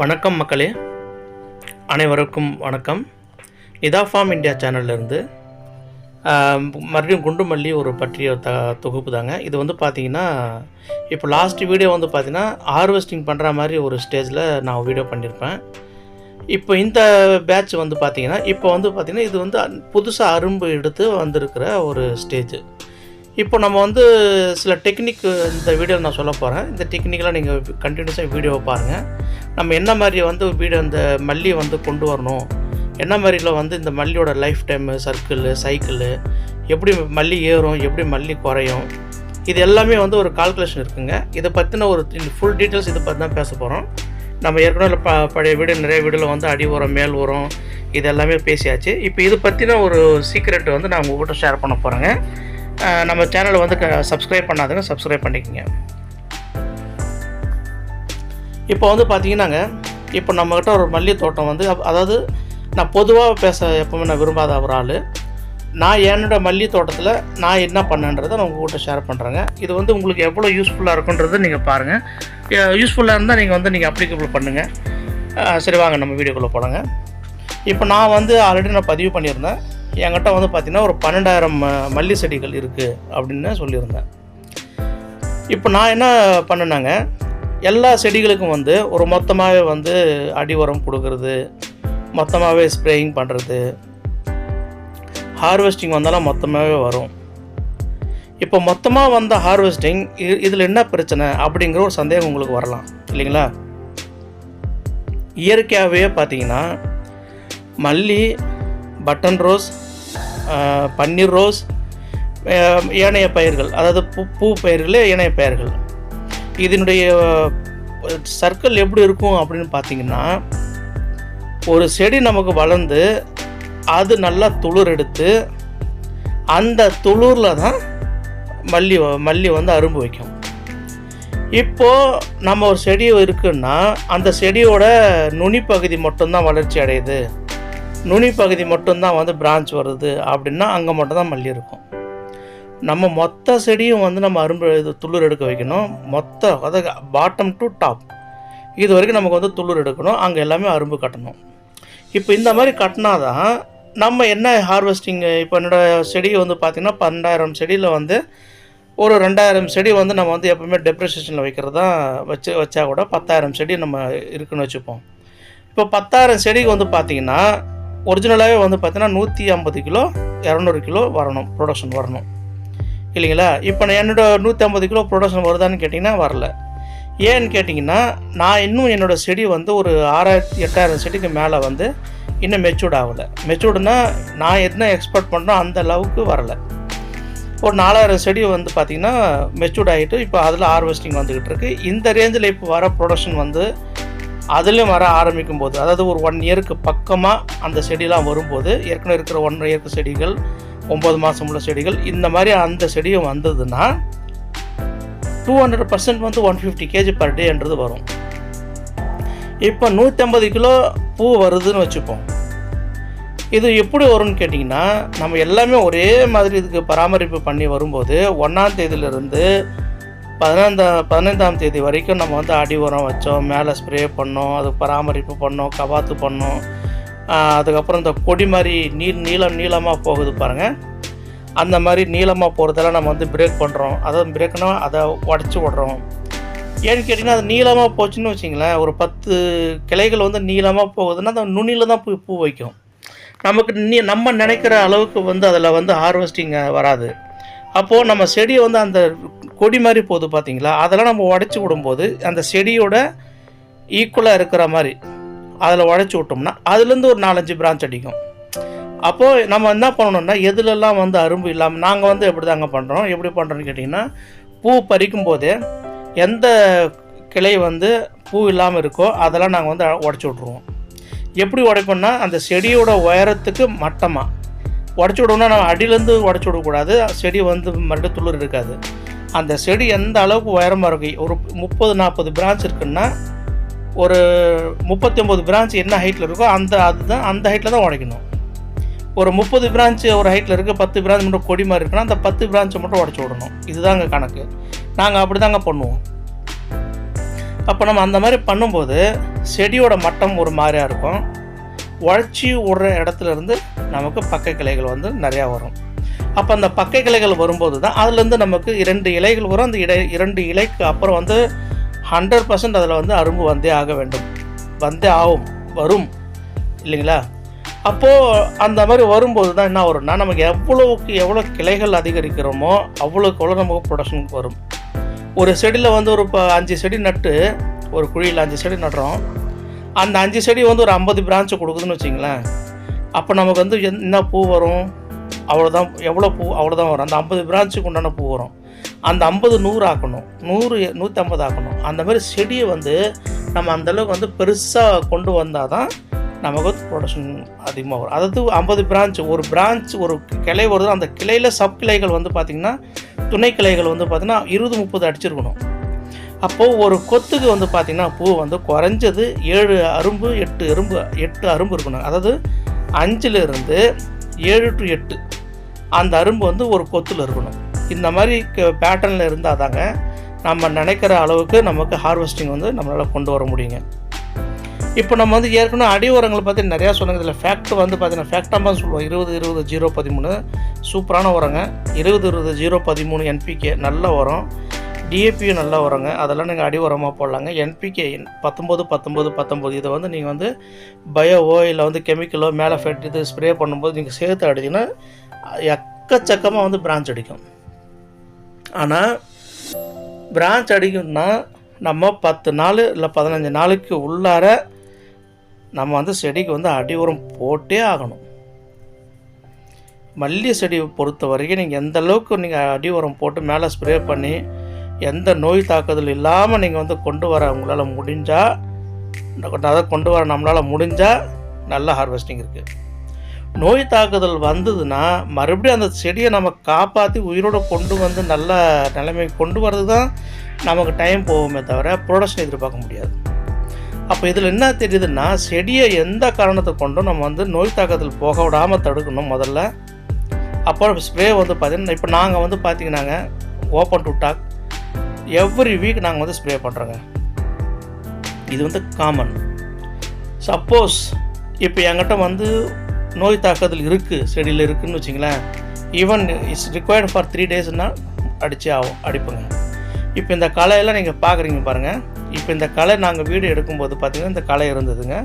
வணக்கம் மக்களே, அனைவருக்கும் வணக்கம். நிதா ஃபார்ம் இந்தியா சேனல்லேருந்து மறுபடியும் குண்டு மல்லி ஒரு பற்றிய தொகுப்பு தாங்க. இது வந்து பார்த்திங்கன்னா, இப்போ லாஸ்ட் வீடியோ வந்து பார்த்திங்கன்னா ஹார்வெஸ்டிங் பண்ணுற மாதிரி ஒரு ஸ்டேஜில் நான் வீடியோ பண்ணியிருப்பேன். இப்போ இந்த பேட்ச் வந்து பார்த்திங்கன்னா, இப்போ வந்து பார்த்திங்கன்னா இது வந்து புதுசாக அரும்பு எடுத்து வந்திருக்கிற ஒரு ஸ்டேஜ். இப்போ நம்ம வந்து சில டெக்னிக் இந்த வீடியோவில் நான் சொல்ல போகிறேன். இந்த டெக்னிக்கெலாம் நீங்கள் கண்டினியூஸாக வீடியோவை பாருங்கள். நம்ம என்ன மாதிரி வந்து வீடியோ இந்த மல்லியை வந்து கொண்டு வரணும், என்ன மாதிரியில் வந்து இந்த மல்லியோட லைஃப் டைமு, சைக்கிள் எப்படி மல்லி ஏறும், எப்படி மல்லி குறையும், இது எல்லாமே வந்து ஒரு கால்குலேஷன் இருக்குங்க. இதை பற்றின ஒரு ஃபுல் டீட்டெயில்ஸ் இதை பற்றி தான் பேச போகிறோம். நம்ம ஏற்கனவே பழைய வீடியோ நிறைய வீடியோவில் வந்து அடி உரம், மேல் உரம் இது எல்லாமே பேசியாச்சு. இப்போ இது பற்றின ஒரு சீக்ரெட் வந்து நான் உங்கள்கிட்ட ஷேர் பண்ண போகிறேங்க. நம்ம சேனலை வந்து சப்ஸ்கிரைப் பண்ணாதுங்க, சப்ஸ்கிரைப் பண்ணிக்கோங்க. இப்போ வந்து பார்த்தீங்கன்னாங்க, இப்போ நம்மக்கிட்ட ஒரு மல்லி தோட்டம் வந்து அதாவது நான் பொதுவாக பேச எப்போவுமே நான் விரும்பாத ஒரு ஆள். நான் என்னோட மல்லி தோட்டத்தில் நான் என்ன பண்ணேன்றதை நான் உங்கள்கிட்ட ஷேர் பண்ணுறேங்க. இது வந்து உங்களுக்கு எவ்வளோ யூஸ்ஃபுல்லாக இருக்குன்றது நீங்கள் பாருங்கள். யூஸ்ஃபுல்லாக இருந்தால் நீங்கள் அப்ளிகபிள் பண்ணுங்கள். சரி, வாங்க நம்ம வீடியோக்குள்ளே போகலாங்க. இப்போ நான் வந்து ஆல்ரெடி நான் பதிவு பண்ணியிருந்தேன். என்கிட்ட வந்து பார்த்திங்கன்னா ஒரு 12,000 மல்லி செடிகள் இருக்குது அப்படின்னு சொல்லியிருந்தேன். இப்போ நான் என்ன பண்ணேனாங்க, எல்லா செடிகளுக்கும் வந்து ஒரு மொத்தமாகவே வந்து அடி உரம் கொடுக்கறது, மொத்தமாகவே ஸ்ப்ரேயிங் பண்ணுறது, ஹார்வெஸ்டிங் வந்தாலும் மொத்தமாகவே வரும். இப்போ மொத்தமாக வந்த ஹார்வெஸ்டிங் இதில் என்ன பிரச்சனை அப்படிங்கிற ஒரு சந்தேகம் உங்களுக்கு வரலாம் இல்லைங்களா? இயற்கையாகவே பார்த்திங்கன்னா மல்லி, பட்டன் ரோஸ், பன்னீர் ரோஸ், ஏனைய பயிர்கள், அதாவது பூ பயிர்களே ஏனைய பயிர்கள், இதனுடைய சர்க்கிள் எப்படி இருக்கும் அப்படின்னு பார்த்திங்கன்னா, ஒரு செடி நமக்கு வளர்ந்து அது நல்லா துளிர் எடுத்து அந்த துளிரில் தான் மல்லி வந்து அரும்பு வைக்கும். இப்போது நம்ம ஒரு செடி இருக்குன்னா அந்த செடியோட நுனி பகுதி மட்டும்தான் வளர்ச்சி அடையுது, நுனி பகுதி மட்டும்தான் வந்து பிரான்ச் வருது அப்படின்னா அங்கே மட்டும்தான் மல்லி இருக்கும். நம்ம மொத்த செடியும் வந்து நம்ம அரும்பு துளிர் எடுக்க வைக்கணும். அதாவது பாட்டம் டு டாப் இது வரைக்கும் நமக்கு வந்து துளிர் எடுக்கணும், அங்கே எல்லாமே அரும்பு கட்டணும். இப்போ இந்த மாதிரி கட்டினா தான் நம்ம என்ன ஹார்வெஸ்டிங். இப்போ என்னோடய செடி வந்து பார்த்திங்கன்னா 12,000 செடியில் வந்து ஒரு 2,000 செடி வந்து நம்ம வந்து எப்போவுமே டெப்ரிசியேஷனில் வைக்கிறது தான் வச்சா கூட 10,000 செடி நம்ம இருக்குன்னு வச்சுப்போம். இப்போ 10,000 செடிக்கு வந்து பார்த்திங்கன்னா ஒரிஜினலாகவே வந்து பார்த்திங்கன்னா 150 கிலோ 200 கிலோ ப்ரொடக்ஷன் வரணும் இல்லைங்களா? இப்போ நான் என்னோடய 150 கிலோ ப்ரொடக்ஷன் வருதான்னு கேட்டிங்கன்னா வரல. ஏன்னு கேட்டிங்கன்னா, நான் இன்னும் என்னோடய செடி வந்து ஒரு 6,000-8,000 செடிக்கு மேலே வந்து இன்னும் மெச்சூர்ட் ஆகலை. மெச்சூர்டுனா நான் என்ன எக்ஸ்பெக்ட் பண்ணுறோம் அந்த அளவுக்கு வரலை. ஒரு 4,000 செடி வந்து பார்த்திங்கன்னா மெச்சூர்ட் ஆகிட்டு இப்போ அதில் ஹார்வெஸ்டிங் வந்துக்கிட்டு இருக்குது. இந்த ரேஞ்சில் இப்போ வர ப்ரொடக்ஷன் வந்து அதுலேயும் வர ஆரம்பிக்கும் போது, அதாவது ஒரு 1 இயருக்கு பக்கமாக அந்த செடியெலாம் வரும்போது, ஏற்கனவே இருக்கிற 1 இயருக்கு செடிகள், 9 மாதம் உள்ள செடிகள், இந்த மாதிரி அந்த செடியும் வந்ததுன்னா 200% வந்து 150 kg per dayன்றது வரும். இப்போ 150 கிலோ பூ வருதுன்னு வச்சுப்போம். இது எப்படி வரும்னு கேட்டிங்கன்னா, நம்ம எல்லாமே ஒரே மாதிரி இதுக்கு பராமரிப்பு பண்ணி வரும்போது 1ஆம் தேதியிலிருந்து 15ஆம் தேதி வரைக்கும் நம்ம வந்து அடி உரம் வச்சோம், மேலே ஸ்ப்ரே பண்ணோம், அது பராமரிப்பு பண்ணோம், கவாத்து பண்ணோம். அதுக்கப்புறம் இந்த கொடி மாதிரி நீளமாக போகுது பாருங்கள், அந்த மாதிரி நீளமாக போகிறதெல்லாம் நம்ம வந்து பிரேக் பண்ணுறோம். அதாவது பிரேக்னா அதை உடச்சி விட்றோம். ஏன்னு கேட்டிங்கன்னா, அது நீளமாக போச்சுன்னு வச்சிங்களேன், ஒரு 10 கிளைகள் வந்து நீளமாக போகுதுன்னா அந்த நுனியில் தான் பூ வைக்கும். நமக்கு நம்ம நினைக்கிற அளவுக்கு வந்து அதில் வந்து ஹார்வெஸ்டிங் வராது. அப்போது நம்ம செடியை வந்து அந்த கொடி மாதிரி போகுது பார்த்தீங்களா, அதெல்லாம் நம்ம உடச்சி விடும்போது அந்த செடியோட ஈக்குவலாக இருக்கிற மாதிரி அதில் உடச்சி விட்டோம்னா அதுலேருந்து ஒரு 4-5 பிரான்ச் அடிக்கும். அப்போது நம்ம என்ன பண்ணணும்னா, எதுலெல்லாம் வந்து அரும்பு இல்லாமல் நாங்கள் வந்து எப்படி தாங்க பண்ணுறோம், எப்படி பண்ணுறோன்னு கேட்டிங்கன்னா, பூ பறிக்கும் போதே எந்த கிளை வந்து பூ இல்லாமல் இருக்கோ அதெல்லாம் நாங்கள் வந்து உடச்சி விட்ருவோம். எப்படி உடைப்போம்னா, அந்த செடியோட உயரத்துக்கு மட்டமாக உடச்சி விடணும்னா, நம்ம அடியிலேருந்து உடச்சி விடக்கூடாது. செடி வந்து மறுபடியும் துளிர் இருக்காது. அந்த செடி எந்த அளவுக்கு உயரமாக இருக்குது, ஒரு 30-40 பிரான்ச் இருக்குன்னா ஒரு 39 பிரான்ச் என்ன ஹைட்டில் இருக்கோ அந்த ஹைட்டில் தான் உடைக்கணும். ஒரு 30 பிரான்ச் ஒரு ஹைட்டில் இருக்குது, 10 பிரான்ச் மட்டும் கொடி மாதிரி இருக்குன்னா அந்த 10 பிரான்ச்சை மட்டும் உடச்சி விடணும். இதுதாங்க கணக்கு. நாங்கள் அப்படி தாங்க பண்ணுவோம். அப்போ நம்ம அந்த மாதிரி பண்ணும்போது செடியோட மட்டம் ஒரு மாதிரியாக இருக்கும். உழைச்சி விடுற இடத்துலேருந்து நமக்கு பக்கை கிளைகள் வந்து நிறையா வரும். அப்போ அந்த பக்கை கிளைகள் வரும்போது தான் அதுலேருந்து நமக்கு 2 இலைகள் வரும். அந்த 2 இலைக்கு அப்புறம் வந்து 100% அதில் வந்து அரும்பு வந்தே ஆக வேண்டும், வந்தே வரும் இல்லைங்களா? அப்போது அந்த மாதிரி வரும்போது தான் என்ன வரும்னா, நமக்கு எவ்வளோ கிளைகள் அதிகரிக்கிறோமோ அவ்வளோக்கு நமக்கு ப்ரொடக்ஷன் வரும். ஒரு செடியில் வந்து ஒரு 5 செடி நட்டு, ஒரு குழியில் 5 செடி நடுறோம். அந்த 5 செடி வந்து ஒரு 50 பிரான்ச்சு கொடுக்குதுன்னு வச்சிங்களேன். அப்போ நமக்கு வந்து என்ன பூ வரும்? அவ்வளோதான். எவ்வளோ பூ? அவ்வளோதான் வரும். அந்த 50 பிரான்ச்சுக்கு உண்டான பூ வரும். அந்த 50 100 ஆக்கணும், 100 150 ஆக்கணும். அந்த மாதிரி செடியை வந்து நம்ம அந்தளவுக்கு வந்து பெருசாக கொண்டு வந்தால் தான் நமக்கு வந்து ப்ரொடக்ஷன் அதிகமாக வரும். அதாவது 50 பிரான்ச், ஒரு கிளை வருது. அந்த கிளையில் சப் கிளைகள் வந்து பார்த்திங்கன்னா, துணை கிளைகள் வந்து பார்த்திங்கன்னா 20 30 அடிச்சிருக்கணும். அப்போது ஒரு கொத்துக்கு வந்து பார்த்திங்கன்னா பூ வந்து குறைஞ்சது 7 அரும்பு 8 அரும்பு இருக்கணும். அதாவது 5லிருந்து 7 to 8 அந்த அரும்பு வந்து ஒரு கொத்தில் இருக்கணும். இந்த மாதிரி பேட்டர்னில் இருந்தால் தாங்க நம்ம நினைக்கிற அளவுக்கு நமக்கு ஹார்வெஸ்டிங் வந்து நம்மளால் கொண்டு வர முடியுங்க. இப்போ நம்ம வந்து ஏற்கனவே அடி உரங்களை பற்றி நிறையா சொன்னாங்க. இதில் ஃபேக்ட் வந்து பார்த்திங்கன்னா ஃபேக்டாமல் சொல்லுவோம். 20-20-0-13 சூப்பரான உரங்க. 20-20-0-13 NPK நல்ல உரம். டிஏபியும் நல்லா உரங்க. அதெல்லாம் நீங்கள் அடி உரமாக போடலாங்க. NPK 19-19-19 இதை வந்து நீங்கள் வந்து பயோவோ இல்லை வந்து கெமிக்கலோ மேலே ஃபெட் இது ஸ்ப்ரே பண்ணும்போது நீங்கள் சேர்த்து அடிச்சிங்கன்னா எக்கச்சக்கமாக வந்து பிரான்ச் அடிக்கும். ஆனால் பிரான்ச் அடிக்கும்னா நம்ம 10 நாள் இல்லை 15 நாளுக்கு உள்ளார நம்ம வந்து செடிக்கு வந்து அடி உரம் போட்டே ஆகணும். மல்லி செடியை பொறுத்த வரைக்கும் நீங்கள் எந்த அளவுக்கு நீங்கள் அடி உரம் போட்டு மேலே ஸ்ப்ரே பண்ணி எந்த நோய் தாக்குதல் இல்லாமல் நீங்கள் வந்து கொண்டு வர உங்களால் முடிஞ்சால், அதை கொண்டு வர நம்மளால் முடிஞ்சால் நல்ல ஹார்வெஸ்டிங் இருக்குது. நோய் தாக்குதல் வந்ததுன்னா மறுபடியும் அந்த செடியை நம்ம காப்பாற்றி உயிரோடு கொண்டு வந்து நல்ல நிலைமைக்கு கொண்டு வர்றது தான் நமக்கு டைம் போகுமே தவிர ப்ரொடக்ஷன் எதிர்பார்க்க முடியாது. அப்போ இதில் என்ன தெரியுதுன்னா, செடியை எந்த காரணத்தை கொண்டும் நம்ம வந்து நோய் தாக்குதல் போக விடாமல் தடுக்கணும் முதல்ல. அப்புறம் ஸ்ப்ரே வந்து பார்த்திங்கன்னா, இப்போ நாங்கள் வந்து பார்த்திங்கன்னாங்க open to talk every week நாங்கள் வந்து ஸ்ப்ரே பண்ணுறோங்க. இது வந்து காமன். சப்போஸ் இப்போ என்கிட்ட வந்து நோய் தாக்குதல் இருக்குது, செடியில் இருக்குதுன்னு வச்சிங்களேன், ஈவன் இட்ஸ் ரிக்வயர்டு ஃபார் 3 டேஸ்னால் அடிப்புங்க. இப்போ இந்த களையெல்லாம் நீங்கள் பார்க்குறீங்க பாருங்கள். இப்போ இந்த களை நாங்கள் வீடியோ எடுக்கும்போது பார்த்திங்கன்னா இந்த களை இருந்ததுங்க.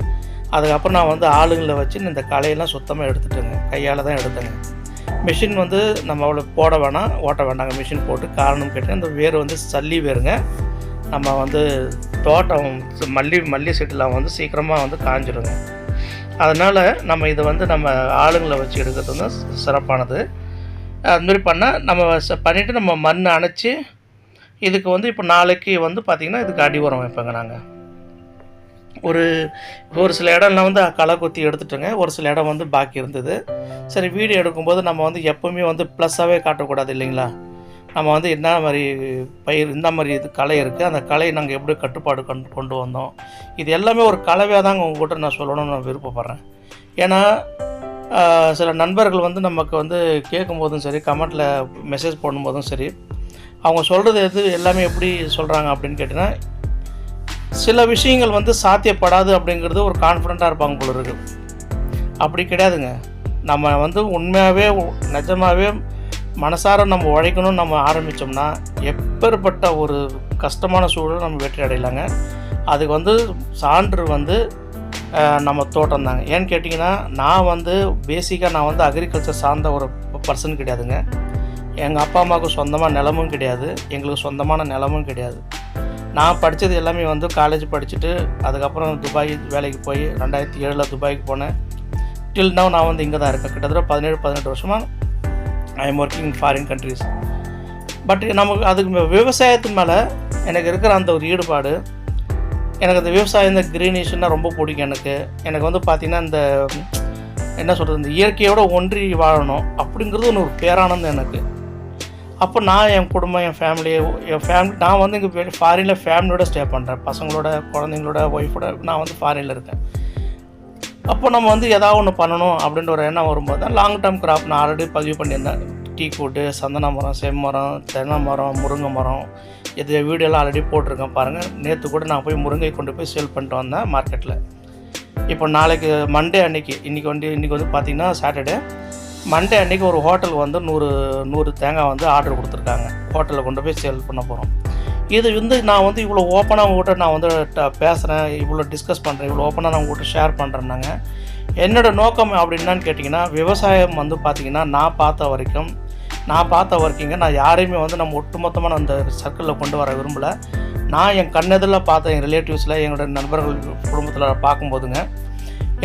அதுக்கப்புறம் நான் வந்து ஆளுங்களை வச்சு இந்த களையெல்லாம் சுத்தமாக எடுத்துட்டேங்க. கையால் தான் எடுத்தேங்க. மிஷின் வந்து நம்ம அவ்வளோ போட வேணாம், ஓட்ட வேண்டாங்க. மிஷின் போட்டு காரணம் கேட்டால் இந்த வேர் வந்து சல்லி வேருங்க. நம்ம வந்து தோட்டம் மல்லி செடிலாம் வந்து சீக்கிரமாக வந்து காஞ்சிடுங்க. அதனால் நம்ம இதை வந்து நம்ம ஆளுங்களை வச்சு எடுக்கிறது வந்து சிறப்பானது. அதுமாரி பண்ணால் நம்ம பண்ணிவிட்டு நம்ம மண் அணைச்சி இதுக்கு வந்து இப்போ நாளைக்கு வந்து பார்த்திங்கன்னா இதுக்கு அடி உரம் வைப்பேங்க. நாங்கள் ஒரு சில இடம்லாம் வந்து களை கொத்தி எடுத்துட்டோங்க. ஒரு சில இடம் வந்து பாக்கி இருந்தது. சரி, வீடியோ எடுக்கும்போது நம்ம வந்து எப்போவுமே வந்து ப்ளஸ்ஸாகவே காட்டக்கூடாது இல்லைங்களா? நம்ம வந்து என்ன மாதிரி பயிர், இந்த மாதிரி இது களை இருக்குது, அந்த கலையை நாங்கள் எப்படி கட்டுப்பாடு கொண்டு வந்தோம், இது எல்லாமே ஒரு கலவையாக தாங்க உங்கள்கிட்ட நான் சொல்லணும்னு நான் விருப்பப்படுறேன். ஏன்னா சில நண்பர்கள் வந்து நமக்கு வந்து கேட்கும்போதும் சரி, கமெண்ட்டில் மெசேஜ் பண்ணும்போதும் சரி, அவங்க சொல்கிறது எல்லாமே எப்படி சொல்கிறாங்க அப்படின்னு கேட்டிங்கன்னா, சில விஷயங்கள் வந்து சாத்தியப்படாது அப்படிங்கிறது ஒரு கான்ஃபிடெண்ட்டாக இருப்பாங்க போல இருக்குது. அப்படி கிடையாதுங்க. நம்ம வந்து உண்மையாகவே நிஜமாகவே மனசார நம்ம உழைக்கணும்னு நம்ம ஆரம்பித்தோம்னா எப்பேற்பட்ட ஒரு கஷ்டமான சூழல் நம்ம வெற்றி அடையலாங்க. அதுக்கு வந்து சான்று வந்து நம்ம தோட்டம் தாங்க. ஏன்னு கேட்டிங்கன்னா, நான் வந்து பேசிக்காக நான் வந்து அக்ரிகல்ச்சர் சார்ந்த ஒரு பர்சன் கிடையாதுங்க. எங்கள் அப்பா அம்மாவுக்கு சொந்தமாக நிலமும் கிடையாது, எங்களுக்கு சொந்தமான நிலமும் கிடையாது. நான் படித்தது எல்லாமே வந்து காலேஜ் படிச்சுட்டு அதுக்கப்புறம் துபாய் வேலைக்கு போய் 2007 துபாய்க்கு போனேன். டில் நவ் நான் வந்து இங்கே தான் இருக்கேன். கிட்டத்தட்ட 17-18 வருஷமாக I am working in foreign countries. But நமக்கு அதுக்கு விவசாயத்து மேலே எனக்கு இருக்கிற அந்த ஒரு ஈடுபாடு, எனக்கு அந்த விவசாயம், இந்த க்ரீனிஷ்னால் ரொம்ப பிடிக்கும். எனக்கு வந்து பார்த்திங்கன்னா இந்த என்ன சொல்கிறது, இந்த இயற்கையோடு ஒன்றி வாழணும் அப்படிங்கிறது ஒரு பேரானந்தம் எனக்கு. அப்போ நான் என் குடும்பம், என் ஃபேமிலி நான் வந்து இங்கே ஃபாரினில் ஃபேமிலியோட ஸ்டே பண்ணுறேன். பசங்களோட, குழந்தைங்களோட, ஒய்ஃபோட நான் வந்து ஃபாரினில் இருக்கேன். அப்போ நம்ம வந்து எதாவது ஒன்று பண்ணணும் அப்படின்ற ஒரு எண்ணம் வரும்போது தான் லாங் டேர்ம் கிராப் நான் ஆல்ரெடி பதிவு பண்ணியிருந்தேன். டீக்குட்டு, சந்தன மரம், செம்மரம், தென்னை மரம், முருங்கை மரம், இது வீடியோலாம் ஆல்ரெடி போட்டிருக்கேன் பாருங்கள். நேற்று கூட நான் போய் முருங்கை கொண்டு போய் சேல் பண்ணிட்டு வந்தேன் மார்க்கெட்டில். இப்போ நாளைக்கு மண்டே அன்றைக்கி, இன்றைக்கி வந்து பார்த்திங்கன்னா சாட்டர்டே, மண்டே அன்றைக்கி ஒரு ஹோட்டலுக்கு வந்து 100 தேங்காய் வந்து ஆர்டர் கொடுத்துருக்காங்க. ஹோட்டலில் கொண்டு போய் சேல் பண்ண போகிறோம். இது வந்து நான் வந்து இவ்வளோ ஓப்பனாக உங்கள்கிட்ட நான் வந்து பேசுகிறேன், இவ்வளோ டிஸ்கஸ் பண்ணுறேன், இவ்வளோ ஓப்பனாக நான் உங்கள்கிட்ட ஷேர் பண்ணுறேன்னாங்க. என்னோடய நோக்கம் அப்படின்னான்னு கேட்டிங்கன்னா, விவசாயம் வந்து பார்த்திங்கன்னா நான் பார்த்த வரைக்குங்க நான் யாரையுமே வந்து நம்ம ஒட்டுமொத்தமாக அந்த சர்க்கிளில் கொண்டு வர விரும்பலை. நான் என் கண்ணெதில் பார்த்த என் ரிலேட்டிவ்ஸில், எங்களோட நண்பர்கள் குடும்பத்தில் பார்க்கும்போதுங்க,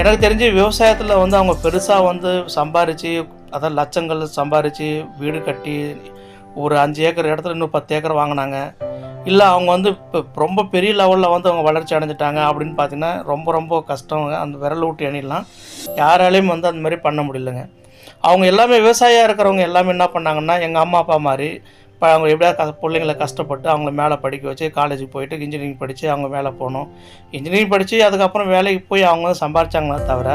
எனக்கு தெரிஞ்சு விவசாயத்தில் வந்து அவங்க பெருசாக வந்து சம்பாரித்து, அதாவது லட்சங்கள் சம்பாரித்து வீடு கட்டி ஒரு 5 ஏக்கர் இடத்துல இன்னும் 10 ஏக்கர் வாங்கினாங்க. இல்லை அவங்க வந்து இப்போ ரொம்ப பெரிய லெவலில் வந்து அவங்க வளர்ச்சி அடைஞ்சிட்டாங்க அப்படின்னு பார்த்தீங்கன்னா ரொம்ப கஷ்டங்க. அந்த விரல் விட்டு எண்ணிடலாம். யாராலையும் வந்து அந்த மாதிரி பண்ண முடியலைங்க. அவங்க எல்லாமே விவசாயியாக இருக்கிறவங்க எல்லாமே என்ன பண்ணாங்கன்னா, எங்கள் அம்மா அப்பா மாதிரி இப்போ அவங்க எப்படியா பிள்ளைங்களை கஷ்டப்பட்டு அவங்கள மேலே படிக்க வச்சு காலேஜுக்கு போயிட்டு இன்ஜினியரிங் படித்து அவங்க மேலே போகணும். இன்ஜினியரிங் படித்து அதுக்கப்புறம் வேலைக்கு போய் அவங்க சம்பாரிச்சாங்களே தவிர,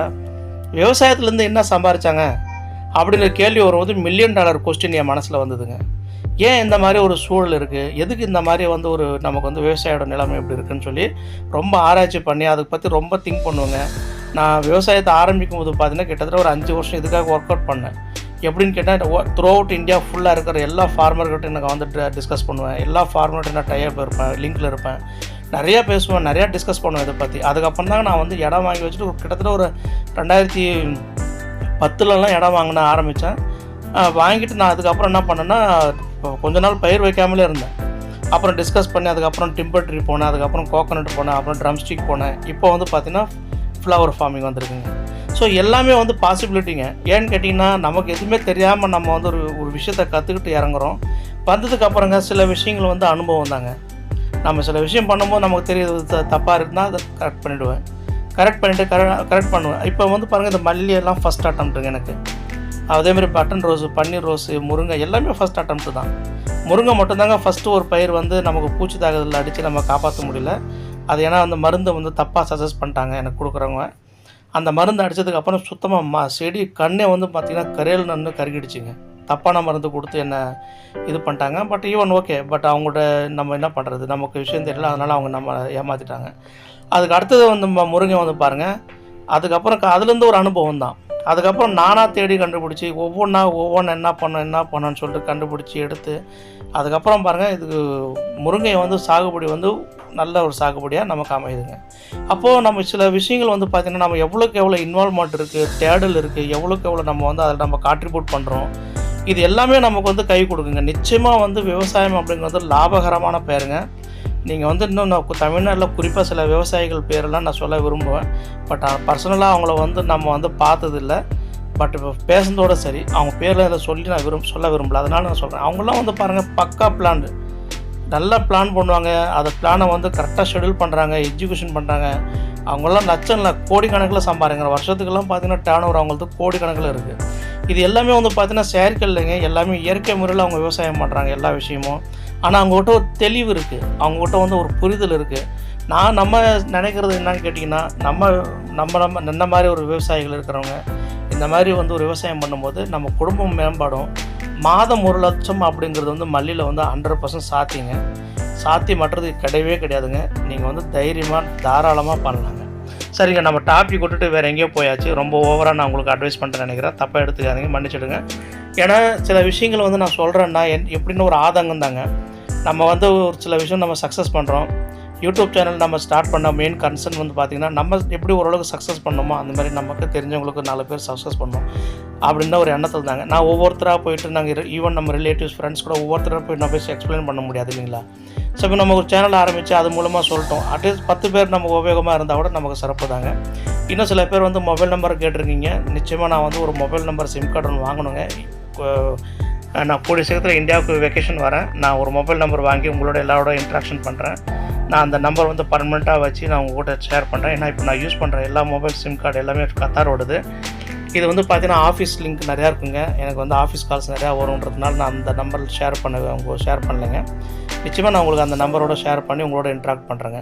விவசாயத்துலேருந்து என்ன சம்பாரித்தாங்க அப்படிங்கிற கேள்வி வரும்போது $1 மில்லியன் கொஸ்டின் என் மனசில் வந்ததுங்க. ஏன் இந்த மாதிரி ஒரு சூழல் இருக்குது, எதுக்கு இந்த மாதிரி வந்து ஒரு நமக்கு வந்து விவசாயோட நிலைமை எப்படி இருக்குதுன்னு சொல்லி ரொம்ப ஆராய்ச்சி பண்ணி அதை பற்றி ரொம்ப திங்க் பண்ணுவேங்க. நான் விவசாயத்தை ஆரம்பிக்கும் போது பார்த்தீங்கன்னா கிட்டத்தட்ட ஒரு 5 வருஷம் இதுக்காக ஒர்க் அவுட் பண்ணேன். எப்படின்னு கேட்டால், த்ரூ அவுட் இந்தியா ஃபுல்லாக இருக்கிற எல்லா ஃபார்மர்கிட்ட எனக்கு வந்து டிஸ்கஸ் பண்ணுவேன். எல்லா ஃபார்மர்கிட்ட நான் டைப் இருப்பேன், லிங்கில் இருப்பேன், நிறையா பேசுவேன், நிறையா டிஸ்கஸ் பண்ணுவேன் இதை பற்றி. அதுக்கப்புறம் தாங்க நான் வந்து இடம் வாங்கி வச்சுட்டு கிட்டத்தட்ட ஒரு 2010லலாம் இடம் வாங்கின ஆரம்பித்தேன். வாங்கிட்டு நான் அதுக்கப்புறம் என்ன பண்ணேன்னா, கொஞ்ச நாள் பயிர் வைக்காமலே இருந்தேன். அப்புறம் டிஸ்கஸ் பண்ணி அதுக்கப்புறம் டிம்பர் ட்ரீ போனேன், அதுக்கப்புறம் கோகோனட் போனேன், அப்புறம் ட்ரம் ஸ்டிக் போனேன். இப்போ வந்து பார்த்திங்கன்னா ஃப்ளவர் ஃபார்மிங் வந்திருக்குங்க. ஸோ எல்லாமே வந்து பாசிபிலிட்டிங்க. ஏன்னு கேட்டிங்கன்னா, நமக்கு எதுவுமே தெரியாமல் நம்ம வந்து ஒரு விஷயத்தை கற்றுக்கிட்டு இறங்குறோம். வந்ததுக்கப்புறங்க சில விஷயங்கள் வந்து அனுபவம் தாங்க. நம்ம சில விஷயம் பண்ணும்போது நமக்கு தெரியுது தப்பாக இருக்குன்னா அதை கரெக்ட் பண்ணிவிடுவேன். கரெக்ட் பண்ணுவேன். இப்போ வந்து பாருங்கள், இந்த மல்லியெல்லாம் ஃபஸ்ட் அட்டம்ப்ட்டுங்க எனக்கு. அதேமாதிரி பட்டன் ரோஸு, பன்னீர் ரோஸு, முருங்கை எல்லாமே ஃபஸ்ட் அட்டம்ப்ட்டு தான். முருங்கை மட்டும்தாங்க ஃபஸ்ட்டு ஒரு பயிர் வந்து நமக்கு பூச்சி தாக்குதலில் அடித்து நம்ம காப்பாற்ற முடியல. அது ஏன்னா அந்த மருந்தை வந்து தப்பாக சஜஸ்ட் பண்ணிட்டாங்க எனக்கு கொடுக்குறவங்க. அந்த மருந்து அடித்ததுக்கப்புறம் சுத்தமாக செடி கண்ணே வந்து பார்த்திங்கன்னா கரையில் நின்று கருகிடுச்சிங்க. தப்பான மருந்து கொடுத்து என்ன இது பண்ணிட்டாங்க. But even okay. பட் அவங்கள்ட்ட நம்ம என்ன பண்ணுறது, நமக்கு விஷயம் தெரியல, அதனால் அவங்க நம்ம ஏமாற்றிட்டாங்க. அதுக்கு அடுத்தது வந்து முருங்கை வந்து பாருங்கள், அதுக்கப்புறம் அதுலேருந்து ஒரு அனுபவம் தான். அதுக்கப்புறம் நானாக தேடி கண்டுபிடிச்சி ஒவ்வொன்று என்ன பண்ணணும்னு சொல்லிட்டு கண்டுபிடிச்சி எடுத்து அதுக்கப்புறம் பாருங்கள், இதுக்கு முருங்கை வந்து சாகுபடி வந்து நல்ல ஒரு சாகுபடியாக நமக்கு அமையுதுங்க. அப்போது நம்ம சில விஷயங்கள் வந்து பார்த்திங்கன்னா, நம்ம எவ்வளோக்கு எவ்வளோ இன்வால்வ்மெண்ட் இருக்குது, தேடல் இருக்குது, எவ்வளோக்கு எவ்வளோ நம்ம வந்து அதில் நம்ம கான்ட்ரிபியூட் பண்ணுறோம், இது எல்லாமே நமக்கு வந்து கை கொடுக்குங்க. நிச்சயமாக வந்து விவசாயம் அப்படிங்கிறது லாபகரமான பேருங்க. நீங்கள் வந்து இன்னும் நான் தமிழ்நாட்டில் குறிப்பாக சில விவசாயிகள் பேரெல்லாம் நான் சொல்ல விரும்புவேன். பட் பர்சனலாக அவங்கள வந்து நம்ம வந்து பார்த்ததில்லை. பட் இப்போ பேசுனதோடு சரி, அவங்க பேரில் இதை சொல்லி நான் சொல்ல விரும்பல. அதனால் நான் சொல்கிறேன், அவங்களாம் வந்து பாருங்கள் பக்கா பிளான், நல்லா பிளான் பண்ணுவாங்க. அதை பிளானை வந்து கரெக்டாக ஷெடியூல் பண்ணுறாங்க, எஜுகேஷன் பண்ணுறாங்க. அவங்களாம் லட்சம் இல்லை கோடிக்கணக்கில் சம்பாதிக்கிற வருஷத்துக்கெல்லாம் பார்த்திங்கன்னா டேர்ன் ஓவர் அவங்களுக்கு கோடிக்கணக்கில் இருக்குது. இது எல்லாமே வந்து பார்த்திங்கன்னா செயற்கை இல்லைங்க, எல்லாமே இயற்கை முறையில் அவங்க விவசாயம் பண்ணுறாங்க எல்லா விஷயமும். ஆனால் அவங்ககிட்ட ஒரு தெளிவு இருக்குது, அவங்ககிட்ட வந்து ஒரு புரிதல் இருக்குது. நம்ம நினைக்கிறது என்னன்னு கேட்டிங்கன்னா, நம்ம இந்த மாதிரி ஒரு விவசாயிகள் இருக்கிறவங்க இந்த மாதிரி வந்து ஒரு விவசாயம் பண்ணும்போது நம்ம குடும்பம் மேம்பாடும். மாதம் 1 லட்சம் அப்படிங்கிறது வந்து மல்லியில் வந்து 100% சாத்தியமற்றது கிடையவே கிடையாதுங்க. நீங்கள் வந்து தைரியமாக தாராளமாக பண்ணலாங்க. சரிங்க, நம்ம டாபிக் விட்டுட்டு வேறு எங்கேயோ போயாச்சு. ரொம்ப ஓவராக நான் உங்களுக்கு அட்வைஸ் பண்ணுறேன்னு நினைக்கிறேன். தப்பாக எடுத்துக்காதீங்க, மன்னிச்சிடுங்க. ஏன்னா சில விஷயங்கள் வந்து நான் சொல்கிறேன்னா எப்படின்னு ஒரு ஆதங்கம் தாங்க. நம்ம வந்து ஒரு சில விஷயம் நம்ம சக்ஸஸ் பண்ணுறோம். யூடியூப் சேனல் நம்ம ஸ்டார்ட் பண்ண மெயின் கன்சர்ன் வந்து பார்த்திங்கன்னா, நம்ம எப்படி ஓரளவுக்கு சக்ஸஸ் பண்ணணுமோ அந்த மாதிரி நமக்கு தெரிஞ்சவங்களுக்கு 4 பேர் சக்ஸஸ் பண்ணணும் அப்படின்ற ஒரு எண்ணத்தில் தாங்க. நான் ஒவ்வொருத்தராக போயிட்டு நாங்கள் ஈவன் நம்ம ரிலேட்டிவ்ஸ் ஃப்ரெண்ட்ஸ் கூட ஒவ்வொருத்தராக போய் நான் போய் எக்ஸ்பிளைன் பண்ண முடியாது இல்லைங்களா. ஸோ இப்போ நம்ம ஒரு சேனல் ஆரம்பித்து அது மூலமாக சொல்லிட்டோம். அட்லீஸ்ட் 10 பேர் நம்ம உபயோகமாக இருந்தால் கூட நமக்கு சிறப்பு தாங்க. இன்னும் சில பேர் வந்து மொபைல் நம்பர் கேட்டிருக்கீங்க. நிச்சயமாக நான் வந்து ஒரு மொபைல் நம்பர் சிம் கார்டு ஒன்று வாங்கணுங்க. நான் கூடிய சீக்கிரத்தில் இந்தியாவுக்கு வெக்கேஷன் வரேன். நான் ஒரு மொபைல் நம்பர் வாங்கி உங்களோட எல்லாரோட இன்ட்ராக்ஷன் பண்ணுறேன். நான் அந்த நம்பர் வந்து பர்மனெண்ட்டாக வச்சு நான் உங்கள் கூட ஷேர் பண்ணுறேன். ஏன்னா இப்போ நான் யூஸ் பண்ணுற எல்லா மொபைல் சிம் கார்டு எல்லாமே கத்தாரோடது. இது வந்து பார்த்தீங்கன்னா ஆஃபீஸ் லிங்க் நிறையா இருக்குங்க. எனக்கு வந்து ஆஃபீஸ் கால்ஸ் நிறையா வரும்ன்றதுனால நான் அந்த நம்பர் ஷேர் பண்ணலைங்க. நிச்சயமாக நான் உங்களுக்கு அந்த நம்பரோட ஷேர் பண்ணி உங்களோட இன்ட்ராக்ட் பண்ணுறேங்க.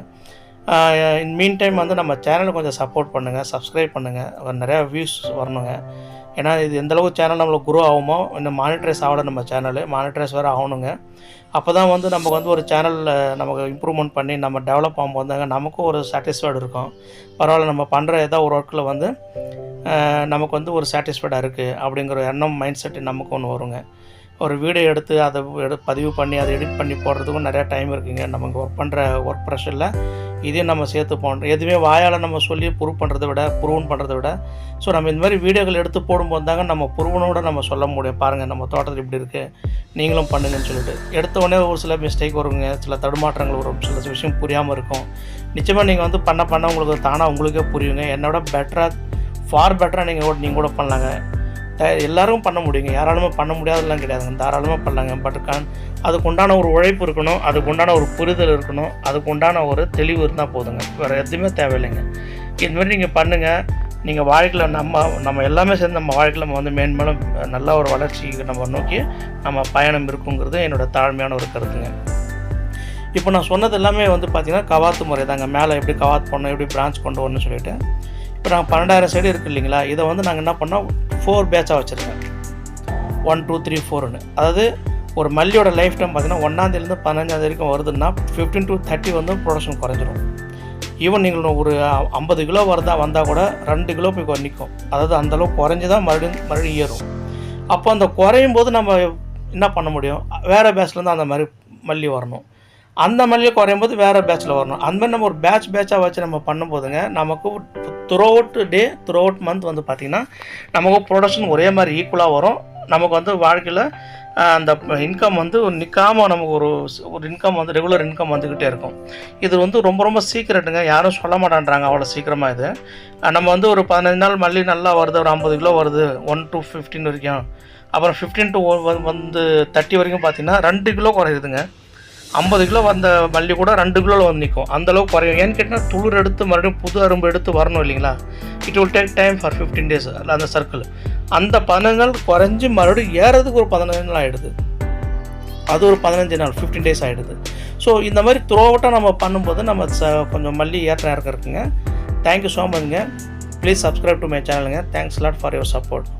இன் மீன் டைம் வந்து நம்ம சேனலை கொஞ்சம் சப்போர்ட் பண்ணுங்கள், சப்ஸ்கிரைப் பண்ணுங்கள். நிறையா வியூஸ் வரணுங்க. ஏன்னா இது எந்தளவுக்கு சேனல் நம்மளுக்கு குரோ ஆகுமோ, இன்னும் மானிட்ரைஸ் ஆகலை நம்ம சேனலு, மானிட்ரைஸ் வேறு ஆகணுங்க. அப்போ தான் வந்து நமக்கு வந்து ஒரு சேனலில் நமக்கு இம்ப்ரூவ்மெண்ட் பண்ணி நம்ம டெவலப் ஆகும்போது நமக்கும் ஒரு சாட்டிஸ்ஃபைடு இருக்கும். பரவாயில்ல, நம்ம பண்ணுற ஏதோ ஒரு ஒர்க்கில் வந்து நமக்கு வந்து ஒரு சாட்டிஸ்ஃபைடாக இருக்குது அப்படிங்கிற எண்ணம், மைண்ட் செட்டு நமக்கு ஒன்று வருங்க. ஒரு வீடியோ எடுத்து அதை பதிவு பண்ணி அதை எடிட் பண்ணி போடுறதுக்கும் நிறையா டைம் இருக்குங்க. நமக்கு ஒர்க் ப்ரெஷரில் இதையும் நம்ம சேர்த்து போடுறோம். எதுவுமே வாயால் நம்ம சொல்லி ப்ரூவ் பண்ணுறதை விட ஸோ நம்ம இந்த மாதிரி வீடியோக்கள் எடுத்து போடும்போது தாங்க நம்ம ப்ரூவனோட நம்ம சொல்ல முடியும். பாருங்கள், நம்ம தோட்டத்தில் இப்படி இருக்குது, நீங்களும் பண்ணுங்கன்னு சொல்லிட்டு. எடுத்த உடனே ஒரு சில மிஸ்டேக் வருங்க, சில தடுமாற்றங்கள் வரும், சில விஷயம் புரியாமல் இருக்கும். நிச்சயமாக நீங்கள் வந்து பண்ண உங்களுக்கு தானாக உங்களுக்கே புரியுங்க. என்னோட ஃபார் பெட்டராக நீங்கள் கூட பண்ணலாங்க. எல்லோரும் பண்ண முடியுங்க, யாராலுமே பண்ண முடியாதெல்லாம் கிடையாதுங்க, தாராளமாக பண்ணலாங்க. பட் அதுக்கு உண்டான ஒரு உழைப்பு இருக்கணும், அதுக்கு உண்டான ஒரு புரிதல் இருக்கணும், அதுக்கு உண்டான ஒரு தெளிவு இருந்தால் போதுங்க. வேறு எதுவுமே தேவையில்லைங்க. இதுமாதிரி நீங்கள் பண்ணுங்கள். நீங்கள் வாழ்க்கையில் நம்ம எல்லாமே சேர்ந்து நம்ம வாழ்க்கையில் நம்ம வந்து மேன்மேலும் நல்ல ஒரு வளர்ச்சிக்கு நம்ம நோக்கி நம்ம பயணம் இருக்குங்கிறது என்னோடய தாழ்மையான ஒரு கருத்துங்க. இப்போ நான் சொன்னது எல்லாமே வந்து பார்த்திங்கன்னா கவாத்து முறை தாங்க. மேலே எப்படி கவாத் பண்ணணும், எப்படி பிரான்ச் கொண்டு வரணும்னு சொல்லிட்டு. இப்போ நாங்கள் 12,000 செடி இருக்குது இல்லைங்களா, இதை வந்து நாங்கள் என்ன பண்ணோம், 4 பேட்சாக வச்சுருக்கேன். 1, 2, 3, 4ன்னு. அதாவது ஒரு மல்லியோட லைஃப் டைம் பார்த்திங்கன்னா 1ஆந்தேதிலேருந்து 15ஆந்தேதி வரைக்கும் வருதுன்னா 15 to 30 வந்து ப்ரொடக்ஷன் குறைஞ்சிரும். ஈவன் நீங்கள் ஒரு 50 கிலோ வந்தால் கூட 2 கிலோ போய் நிற்கும். அதாவது அந்தளவுக்கு குறைஞ்சி தான் மறுபடியும் ஏறும். அப்போ அந்த குறையும் போது நம்ம என்ன பண்ண முடியும், வேறு பேட்ச்லேருந்து அந்த மாதிரி மல்லி வரணும். அந்த மல்லியை குறையும் போது வேறு பேட்சில் வரணும். அந்த மாதிரி நம்ம ஒரு பேட்சாக வச்சு நம்ம பண்ணும்போதுங்க நமக்கு த்ரூ அவுட் மந்த் வந்து பார்த்திங்கன்னா நமக்கு ப்ரொடக்ஷன் ஒரே மாதிரி ஈக்குவலாக வரும். நமக்கு வந்து வாழ்க்கையில் அந்த இன்கம் வந்து நிற்காமல் நமக்கு ஒரு இன்கம் வந்து ரெகுலர் இன்கம் வந்துக்கிட்டே இருக்கும். இது வந்து ரொம்ப ரொம்ப சீக்கிரட்டுங்க, யாரும் சொல்ல மாட்டேன்றாங்க அவ்வளோ சீக்கிரமாக. இது நம்ம வந்து ஒரு 15 நாள் மல்லி நல்லா வருது, ஒரு 50 கிலோ வருது, 1 to 15 வரைக்கும். அப்புறம் 15 to 30 வரைக்கும் பார்த்திங்கன்னா 2 கிலோ குறையுதுங்க. 50 கிலோ வந்த மல்லி கூட 2 கிலோவில் வந்து நிற்கும். அந்தளவுக்கு குறையும். ஏன்னு கேட்டால் துளிர் எடுத்து மறுபடியும் புது அரும்பு எடுத்து வரணும் இல்லைங்களா. It will take time for 15 days அந்த சர்க்கிள். அந்த 15 நாள் குறைஞ்சி மறுபடியும் ஏறதுக்கு ஒரு 15 நாள் ஆகிடுது. அது ஒரு 15 நாள் 15 days ஆகிடுது. ஸோ இந்த மாதிரி த்ரூ அவுட்டாக நம்ம பண்ணும்போது நம்ம கொஞ்சம் மல்லி ஏற்ற இருக்குங்க. தேங்க்யூ ஸோ மச்ங்க. ப்ளீஸ் சப்ஸ்கிரைப் டு மை சேனலுங்க. Thanks lot for your support.